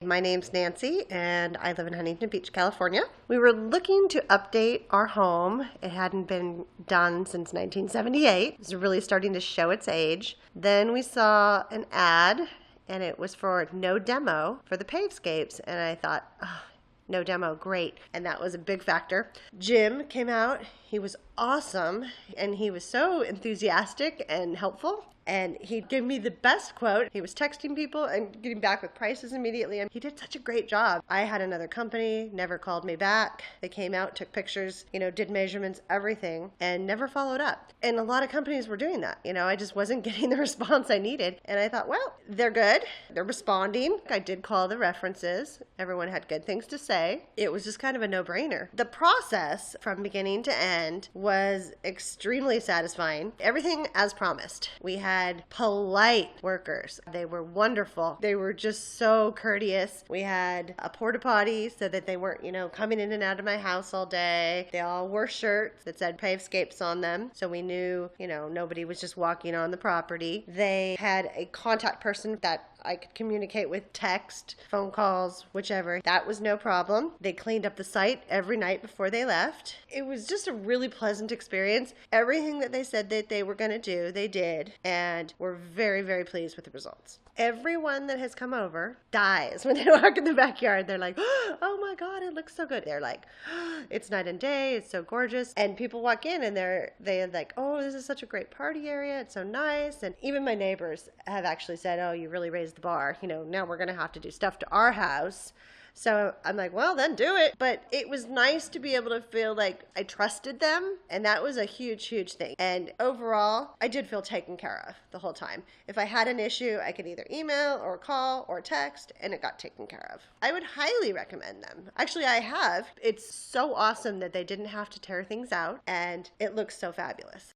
My name's Nancy and I live in Huntington Beach, California. We were looking to update our home. It hadn't been done since 1978. It was really starting to show its age. Then we saw an ad and it was for no demo for the Pavescapes, and I thought, oh, no demo, great. And that was a big factor. Jim came out. He was awesome and he was so enthusiastic and helpful. And he gave me the best quote. He was texting people and getting back with prices immediately. And he did such a great job. I had another company, never called me back. They came out, took pictures, did measurements, everything, and never followed up. And a lot of companies were doing that. I just wasn't getting the response I needed. And I thought, well, they're good. They're responding. I did call the references. Everyone had good things to say. It was just kind of a no-brainer. The process from beginning to end was extremely satisfying. Everything as promised. We had polite workers. They were wonderful. They were just so courteous. We had a porta potty so that they weren't, coming in and out of my house all day. They all wore shirts that said Pavescapes on them. So we knew, nobody was just walking on the property. They had a contact person that I could communicate with, text, phone calls, whichever. That was no problem. They cleaned up the site every night before they left. It was just a really pleasant experience. Everything that they said that they were going to do, they did. And we're very, very pleased with the results. Everyone that has come over dies when they walk in the backyard. They're like, oh my God, it looks so good. They're like, it's night and day. It's so gorgeous. And people walk in and they're like, oh, this is such a great party area. It's so nice. And even my neighbors have actually said, oh, you really raised the bar. Now we're going to have to do stuff to our house. So I'm like, well, then do it. But it was nice to be able to feel like I trusted them. And that was a huge, huge thing. And overall, I did feel taken care of the whole time. If I had an issue, I could either email or call or text, and it got taken care of. I would highly recommend them. Actually, I have. It's so awesome that they didn't have to tear things out, and it looks so fabulous.